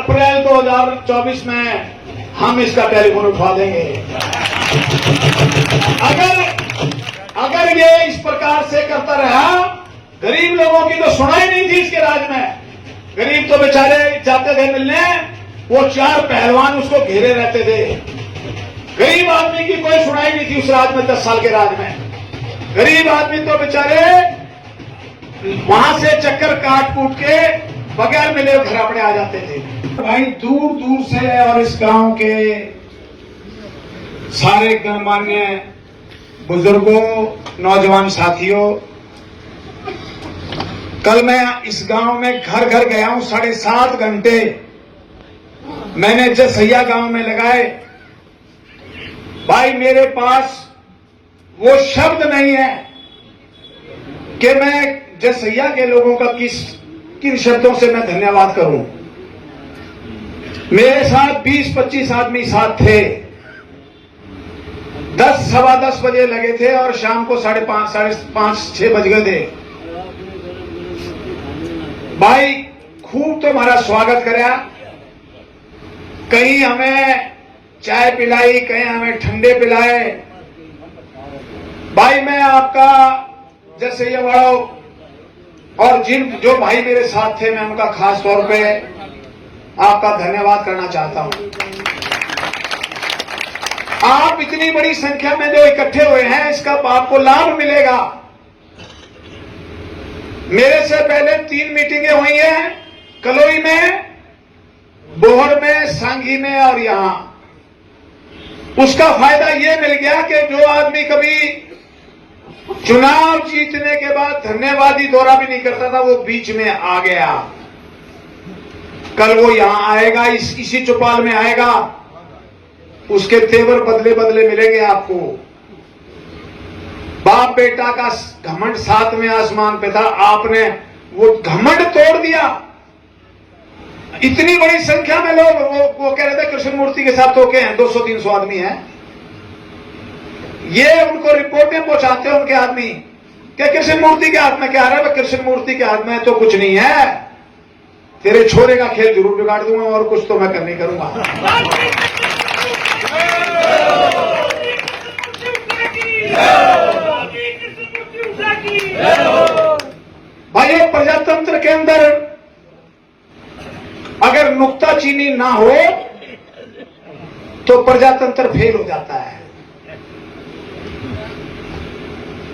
अप्रैल 2024 में हम इसका टेलीफोन उठवा देंगे। अगर ये इस प्रकार से करता रहा, गरीब लोगों की तो सुनाई नहीं थी इसके राज में। गरीब तो बेचारे जाते थे मिलने, वो 4 पहलवान उसको घेरे रहते थे। गरीब आदमी की कोई सुनाई नहीं थी उस राज में, 10 साल के राज में। गरीब आदमी तो बेचारे वहां से चक्कर काट कूट के बगैर मिले घर अपने आ जाते थे। भाई दूर दूर से और इस गांव के सारे गणमान्य बुजुर्गों, नौजवान साथियों, कल मैं इस गांव में घर घर गया हूं। 7.5 घंटे मैंने जसैया गांव में लगाए। भाई मेरे पास वो शब्द नहीं है कि मैं जसैया के लोगों का किन शब्दों से मैं धन्यवाद करूं। मेरे साथ 20-25 आदमी साथ थे। 10 सवा 10 बजे लगे थे और शाम को 5:30-6 बज गए थे। भाई खूब तो हमारा स्वागत कराया। कहीं हमें चाय पिलाई, कहीं हमें ठंडे पिलाए। भाई मैं आपका जसैया वालों और जो भाई मेरे साथ थे, मैं उनका खास तौर पे आपका धन्यवाद करना चाहता हूं। आप इतनी बड़ी संख्या में जो इकट्ठे हुए हैं, इसका आपको लाभ मिलेगा। मेरे से पहले 3 मीटिंगें हुई हैं, कलोई में, बोहर में, सांगी में और यहां। उसका फायदा यह मिल गया कि जो आदमी कभी चुनाव जीतने के बाद धन्यवादी दौरा भी नहीं करता था, वो बीच में आ गया। कल वो यहां आएगा, इसी चौपाल में आएगा। उसके तेवर बदले बदले मिलेंगे आपको। बाप बेटा का घमंड 7वें आसमान पे था, आपने वो घमंड तोड़ दिया। इतनी बड़ी संख्या में लोग वो कह रहे थे कृष्ण मूर्ति के साथ होके हैं, 200-300 आदमी हैं। ये उनको रिपोर्टें पहुंचाते हैं उनके आदमी कि कृष्ण मूर्ति के हाथ में क्या है। कृष्ण मूर्ति के हाथ में तो कुछ नहीं है, तेरे छोरे का खेल जरूर बिगाड़ दूंगा और कुछ तो मैं कर नहीं करूंगा। भाई प्रजातंत्र के अंदर अगर नुक्ताचीनी ना हो तो प्रजातंत्र फेल हो जाता है।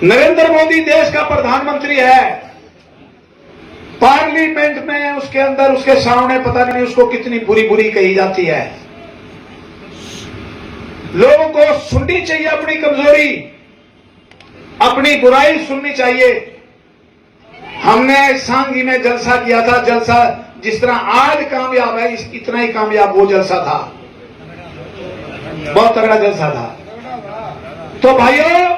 नरेंद्र मोदी देश का प्रधानमंत्री है। पार्लियामेंट में उसके अंदर उसके सामने पता नहीं उसको कितनी बुरी बुरी कही जाती है। लोगों को सुननी चाहिए अपनी कमजोरी, अपनी बुराई सुननी चाहिए। हमने सांगी में जलसा किया था। जलसा जिस तरह आज कामयाब है, इतना ही कामयाब वो जलसा था। बहुत तगड़ा जलसा था। तो भाइयों,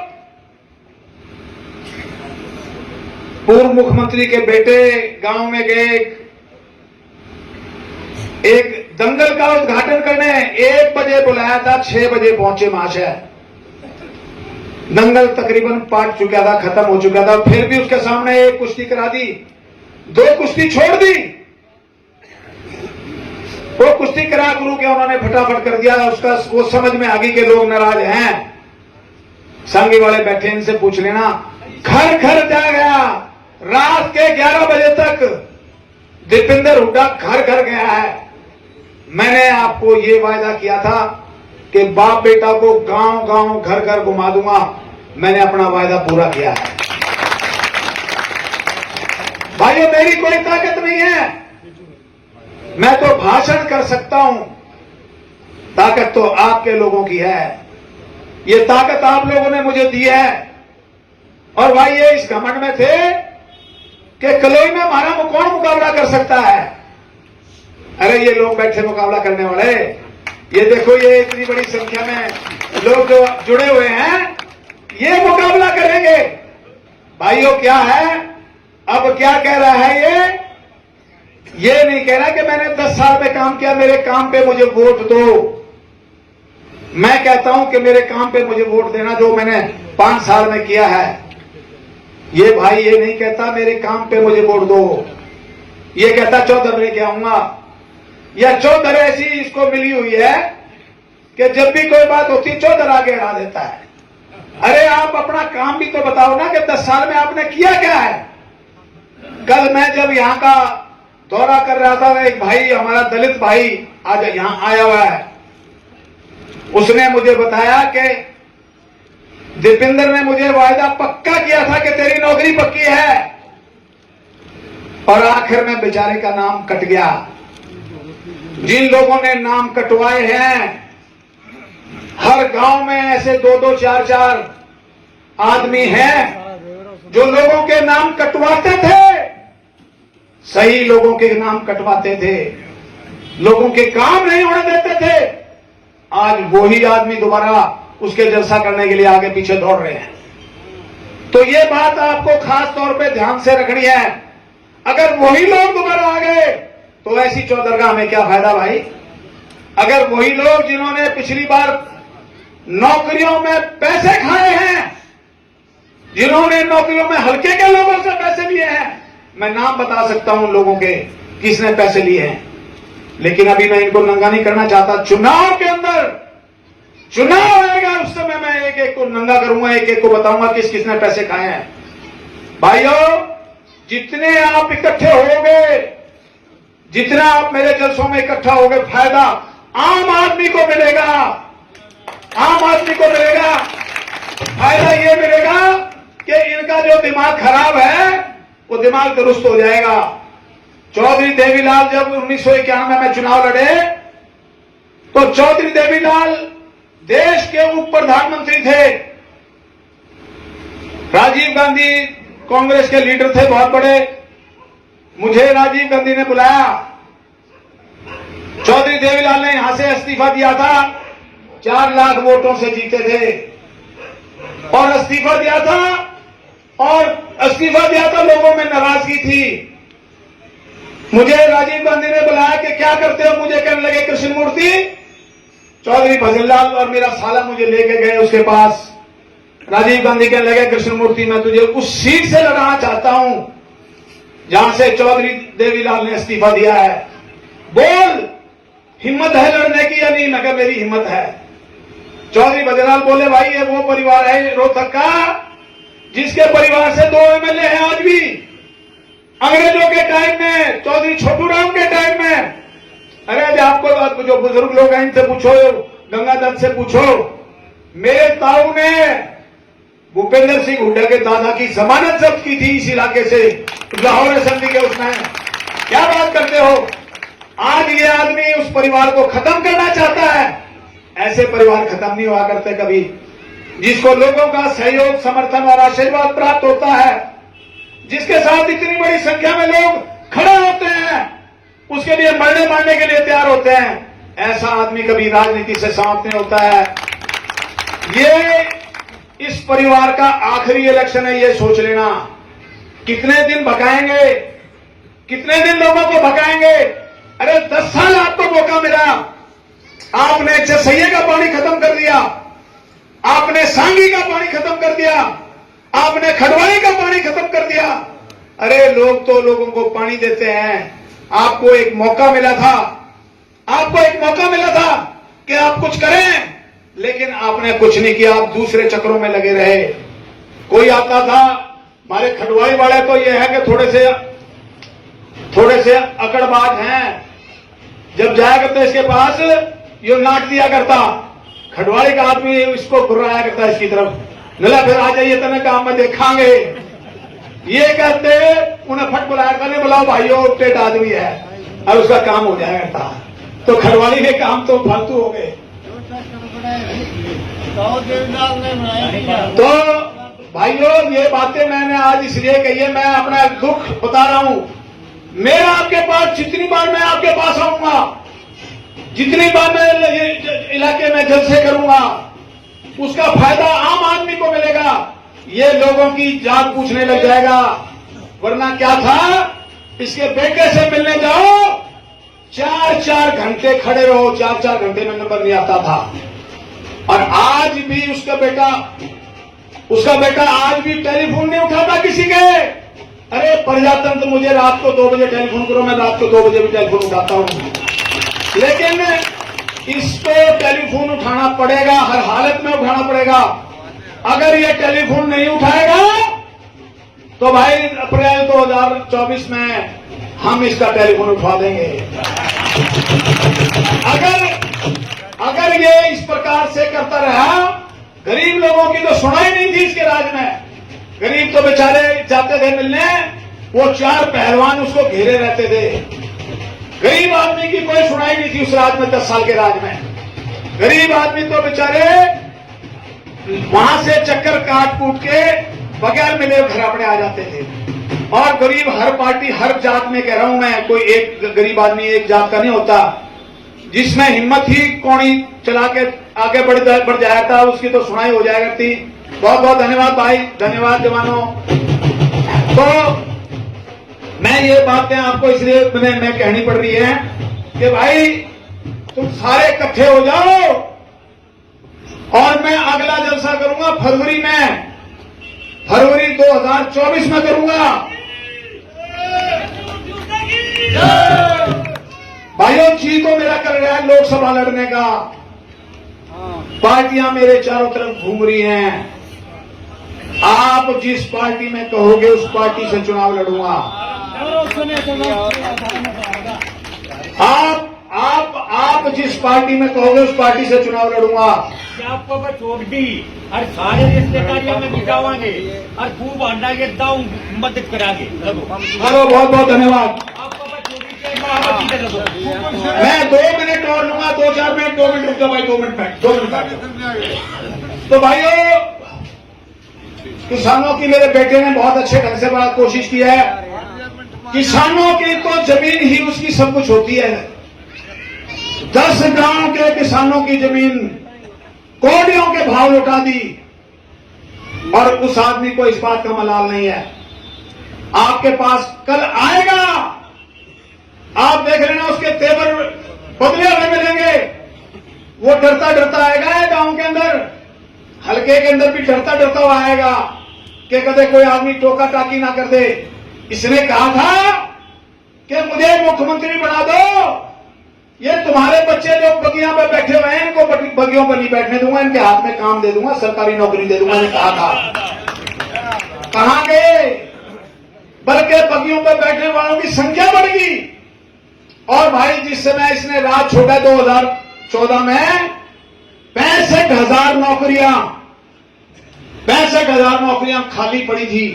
पूर्व मुख्यमंत्री के बेटे गांव में गए, एक दंगल का उद्घाटन करने 1 बजे बुलाया था, 6 बजे पहुंचे महाशय। दंगल तकरीबन पाट चुका था, खत्म हो चुका था। फिर भी उसके सामने एक कुश्ती करा दी, 2 कुश्ती छोड़ दी। वो कुश्ती करा गुरु के उन्होंने फटाफट कर दिया। उसका वो समझ में आगे के लोग नाराज हैं। सांगी वाले बैठे, इनसे पूछ लेना। घर घर जा गया, रात के 11 बजे तक दीपेंद्र हुड्डा घर घर गया है। मैंने आपको ये वायदा किया था कि बाप बेटा को गांव गांव घर घर घुमा दूंगा। मैंने अपना वायदा पूरा किया है। भाइयों, मेरी कोई ताकत नहीं है, मैं तो भाषण कर सकता हूं। ताकत तो आपके लोगों की है। ये ताकत आप लोगों ने मुझे दी है। और भाई ये इस घमंड में थे कि कलोई में हमारा कौन मुकाबला कर सकता है। अरे ये लोग बैठे मुकाबला करने वाले, ये देखो, ये इतनी बड़ी संख्या में लोग जो जुड़े हुए हैं, ये मुकाबला करेंगे। भाइयों क्या है, अब क्या कह रहा है ये नहीं कह रहा कि मैंने 10 साल में काम किया, मेरे काम पे मुझे वोट दो। मैं कहता हूं कि मेरे काम पे मुझे वोट देना जो मैंने 5 साल में किया है। ये भाई ये नहीं कहता मेरे काम पे मुझे वोट दो, ये कहता 14 लेके आऊंगा। या चौधर ऐसी इसको मिली हुई है कि जब भी कोई बात होती चौधर आगे अड़ा देता है। अरे आप अपना काम भी तो बताओ ना कि 10 साल में आपने किया क्या है। कल मैं जब यहाँ का दौरा कर रहा था, एक भाई हमारा दलित भाई आज यहाँ आया हुआ है, उसने मुझे बताया कि दीपेंद्र ने मुझे वायदा पक्का किया था कि तेरी नौकरी पक्की है, और आखिर में बेचारे का नाम कट गया। जिन लोगों ने नाम कटवाए हैं, हर गांव में ऐसे 2-2, 4-4 आदमी हैं जो लोगों के नाम कटवाते थे, सही लोगों के नाम कटवाते थे, लोगों के काम नहीं होने देते थे। आज वही आदमी दोबारा उसके जलसा करने के लिए आगे पीछे दौड़ रहे हैं। तो ये बात आपको खास तौर पे ध्यान से रखनी है। अगर वही लोग दोबारा आ गए तो ऐसी चौधरगाह में क्या फायदा भाई। अगर वही लोग जिन्होंने पिछली बार नौकरियों में पैसे खाए हैं, जिन्होंने नौकरियों में हल्के के लोगों से पैसे लिए हैं, मैं नाम बता सकता हूं लोगों के किसने पैसे लिए हैं, लेकिन अभी मैं इनको नंगा नहीं करना चाहता। चुनाव के अंदर चुनाव आएगा, उस समय मैं एक एक को नंगा करूंगा, एक एक को बताऊंगा किस किसने पैसे खाए हैं। भाइयों, जितने आप इकट्ठे होगे, जितना आप मेरे जलसों में इकट्ठा होगे, फायदा आम आदमी को मिलेगा। आम आदमी को मिलेगा फायदा। ये मिलेगा कि इनका जो दिमाग खराब है वो दिमाग दुरुस्त हो जाएगा। चौधरी देवीलाल जब 1991 में चुनाव लड़े तो चौधरी देवीलाल देश के उप प्रधानमंत्री थे। राजीव गांधी कांग्रेस के लीडर थे बहुत बड़े। मुझे राजीव गांधी ने बुलाया, चौधरी देवीलाल ने यहां से इस्तीफा दिया था, 4 लाख वोटों से जीते थे, और इस्तीफा दिया था, लोगों में नाराजगी थी। मुझे राजीव गांधी ने बुलाया कि क्या करते हो, मुझे कहने लगे कृष्णमूर्ति। चौधरी भजनलाल और मेरा साला मुझे लेके गए उसके पास। राजीव गांधी कहने लगे कृष्णमूर्ति, मैं तुझे उस सीट से लड़ाना चाहता हूं जहां से चौधरी देवीलाल ने इस्तीफा दिया है, बोल हिम्मत है लड़ने की या नहीं। मैं कहा मेरी हिम्मत है। चौधरी भजनलाल बोले, भाई ये वो परिवार है रोहतक का जिसके परिवार से 2 एमएलए हैं आज भी। अंग्रेजों के टाइम में, चौधरी छोटूराम के टाइम में, अरे आपको जो बुजुर्ग लोग हैं इनसे पूछो, गंगादत्त से पूछो, मेरे ताऊ ने भूपेंद्र सिंह हुड्डा के दादा की जमानत जब्त की थी इस इलाके से, लाहौर असेंबली के उसमें। क्या बात करते हो। आज ये आदमी उस परिवार को खत्म करना चाहता है। ऐसे परिवार खत्म नहीं हुआ करते कभी, जिसको लोगों का सहयोग, समर्थन और आशीर्वाद प्राप्त होता है, जिसके साथ इतनी बड़ी संख्या में लोग खड़े होते हैं, उसके लिए मरने मारने के लिए तैयार होते हैं। ऐसा आदमी कभी राजनीति से समाप्त नहीं होता है। ये इस परिवार का आखिरी इलेक्शन है, ये सोच लेना। कितने दिन भगाएंगे, कितने दिन लोगों को भगाएंगे। अरे 10 साल आपको मौका मिला, आपने जसैये का पानी खत्म कर दिया, आपने सांगी का पानी खत्म कर दिया, आपने खडवाई का पानी खत्म कर दिया। अरे लोग तो लोगों को पानी देते हैं। आपको एक मौका मिला था, आपको एक मौका मिला था कि आप कुछ करें, लेकिन आपने कुछ नहीं किया। आप दूसरे चक्रों में लगे रहे। कोई आता था, हमारे खडवाई वाले तो ये है कि थोड़े से अकड़बाज हैं। जब जाया करते इसके पास, ये नाट दिया करता। खडवाई का आदमी इसको घुराया करता इसकी तरफ, नला फिर आ जाइए तने काम में देखांगे। ये कहते उन्हें फट बुलाया करने, बुलाओ भाइयों, टेट आदमी है, और उसका काम हो जाया करता। तो खडवाली के काम तो फालतू हो गए। तो भाइयों, ये बातें मैंने आज इसलिए कही है, मैं अपना दुख बता रहा हूं। मेरा आपके पास, जितनी बार मैं आपके पास आऊंगा, जितनी बार मैं इलाके में जलसे करूंगा, उसका फायदा आम आदमी को मिलेगा। ये लोगों की जान पूछने लग जाएगा। वरना क्या था, इसके बेटे से मिलने जाओ, 4-4 घंटे खड़े रहो, 4-4 घंटे में नंबर नहीं आता था। और आज भी उसका बेटा आज भी टेलीफोन नहीं उठाता किसी के। अरे प्रजातंत्र, मुझे रात को 2 बजे टेलीफोन करो, मैं रात को 2 बजे भी टेलीफोन उठाता हूं। लेकिन इसको टेलीफोन उठाना पड़ेगा, हर हालत में उठाना पड़ेगा। अगर ये टेलीफोन नहीं उठाएगा तो भाई अप्रैल 2024 में हम इसका टेलीफोन उठवा देंगे। अगर ये इस प्रकार से करता रहा, गरीब लोगों की तो सुनाई नहीं थी इसके राज में। गरीब तो बेचारे जाते थे मिलने, वो 4 पहलवान उसको घेरे रहते थे। गरीब आदमी की कोई सुनाई नहीं थी उस राज में, 10 साल के राज में। गरीब आदमी तो बेचारे वहां से चक्कर काट कूट के बगैर मिले घर अपने आ जाते थे। और गरीब हर पार्टी, हर जात में कह रहा हूं मैं, कोई एक गरीब आदमी एक जात का नहीं होता। जिसमें हिम्मत ही कौड़ी चला के आगे बढ़ जाया था, उसकी तो सुनाई हो जाया करती। बहुत बहुत धन्यवाद भाई, धन्यवाद जवानों। तो मैं ये बातें आपको इसलिए मैं कहनी पड़ रही है कि भाई तुम सारे इकट्ठे हो जाओ और मैं अगला जलसा करूंगा फरवरी 2024 में करूंगा। भाइयों, जी तो मेरा कर रहा है लोकसभा लड़ने का। पार्टियां मेरे चारों तरफ घूम रही हैं। आप जिस पार्टी में कहोगे उस पार्टी से चुनाव लड़ूंगा। आप जिस पार्टी में कहोगे उस पार्टी से चुनाव लड़ूंगा। आपको मैं छोड़ दी और सारे रिश्तेदारियों में बिठावांगे और खूब अंडा के दाऊ मदद करांगे। हेलो, बहुत बहुत धन्यवाद। आपको मैं छोड़ दी, मैं 2 मिनट और लूंगा, 2-4 मिनट, 2 मिनट रुक जाओ भाई, 2 मिनट। तो भाइयों, किसानों की मेरे बेटे ने बहुत अच्छे ढंग से बात कोशिश की है। किसानों की तो जमीन ही उसकी सब कुछ होती है। 10 गांव के किसानों की जमीन कौड़ियों के भाव लौटा दी और उस आदमी को इस बात का मलाल नहीं है। आपके पास कल आएगा, आप देख लेना, उसके तेवर बदले हुए मिलेंगे। वो डरता डरता आएगा गांव के अंदर, हल्के के अंदर भी डरता डरता हुआ आएगा कि कदे कोई आदमी टोका टाकी ना कर दे। इसने कहा था कि मुझे मुख्यमंत्री बना दो, ये तुम्हारे बच्चे जो बगिया पे बैठे हुए हैं इनको बगियों पर नहीं बैठने दूंगा, इनके हाथ में काम दे दूंगा, सरकारी नौकरी दे दूंगा। मैंने कहा था, कहां गए? बल्कि बगियों पर बैठने वालों की संख्या बढ़ गई। और भाई, जिस समय इसने राज छोड़ा 2014 में 65,000 नौकरियां खाली पड़ी थी।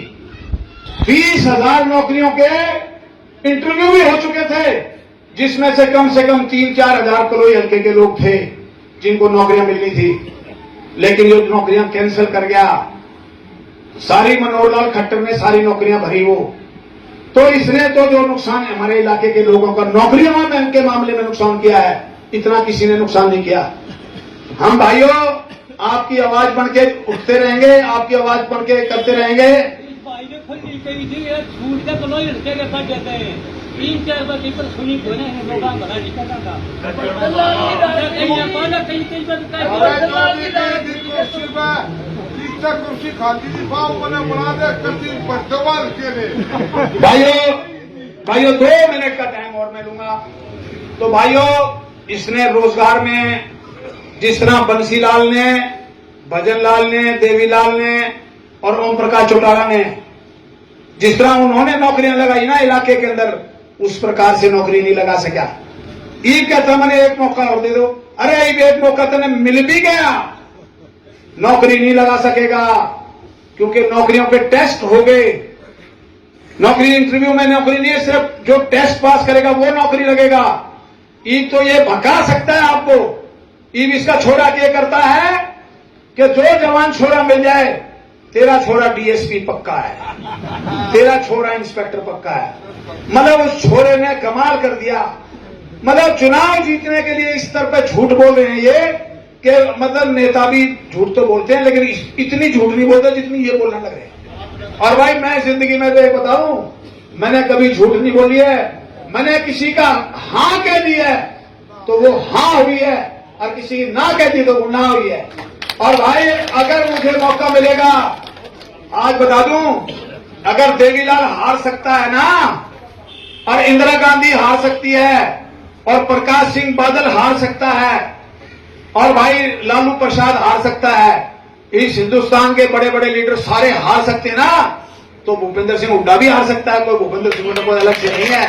20,000 नौकरियों के इंटरव्यू भी हो चुके थे, जिसमें से कम 3-4 हजार कलोई हल्के के लोग थे जिनको नौकरियां मिलनी थी। लेकिन ये नौकरियां कैंसिल कर गया। सारी मनोहर लाल खट्टर ने सारी नौकरियां भरी वो। तो इसने तो जो नुकसान हमारे इलाके के लोगों का नौकरियों में के मामले में नुकसान किया है, इतना किसी ने नुकसान नहीं किया। हम भाइयों आपकी आवाज बन के उठते रहेंगे, आपकी आवाज बन के करते रहेंगे। 3-4 बार पेपर सुनी को ना लोग बड़ा निकलता था। कुर्सी खाती थी, मैंने बना दे भाइयों 2 मिनट का टाइम और मैं लूंगा। तो भाइयों, इसने रोजगार में जिस तरह बंसीलाल ने, भजनलाल ने, देवीलाल ने और ओम प्रकाश चौटाला ने जिस तरह उन्होंने नौकरियां लगाई ना इलाके के अंदर, उस प्रकार से नौकरी नहीं लगा सका। ये कहता मैंने एक मौका और दे दो। अरे एक मौका तो मिल भी गया, नौकरी नहीं लगा सकेगा क्योंकि नौकरियों के टेस्ट हो गए। नौकरी इंटरव्यू में नौकरी नहीं है, सिर्फ जो टेस्ट पास करेगा वो नौकरी लगेगा। ईद तो ये भगा सकता है आपको। ईद इसका छोरा ये करता है कि जो जवान छोरा मिल जाए, तेरा छोरा डीएसपी पक्का है, तेरा छोरा इंस्पेक्टर पक्का है। मतलब उस छोरे ने कमाल कर दिया। मतलब चुनाव जीतने के लिए इस स्तर पर झूठ बोल रहे हैं ये, कि मतलब नेता भी झूठ तो बोलते हैं लेकिन इतनी झूठ नहीं बोलते जितनी ये बोलने लग रहे हैं। और भाई मैं जिंदगी में तो एक बताऊं, मैंने कभी झूठ नहीं बोली है। मैंने किसी का हाँ कह दी है तो वो हाँ हुई है, और किसी की ना कह दी तो वो ना हुई है। और भाई अगर मुझे मौका मिलेगा, आज बता दूं, अगर देवीलाल हार सकता है ना, और इंदिरा गांधी हार सकती है, और प्रकाश सिंह बादल हार सकता है और भाई लालू प्रसाद हार सकता है, इस हिंदुस्तान के बड़े बड़े लीडर सारे हार सकते हैं ना, तो भूपेंद्र सिंह हुड्डा भी हार सकता है। कोई भूपेंद्र सिंह हुड्डा कोई अलग से नहीं है।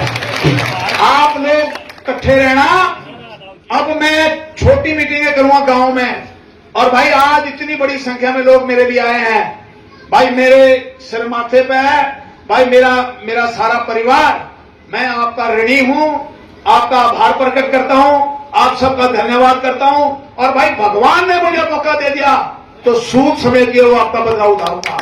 आप लोग इकट्ठे रहना। अब मैं छोटी मीटिंगें करूंगा गांव में, और भाई आज इतनी बड़ी संख्या में लोग मेरे लिए आए हैं, भाई मेरे सिर माथे पे है भाई मेरा सारा परिवार, मैं आपका ऋणी हूं, आपका आभार प्रकट करता हूं, आप सबका धन्यवाद करता हूं। और भाई भगवान ने मुझे मौका दे दिया तो सूद समेत के वो आपका बदला उठाऊंगा।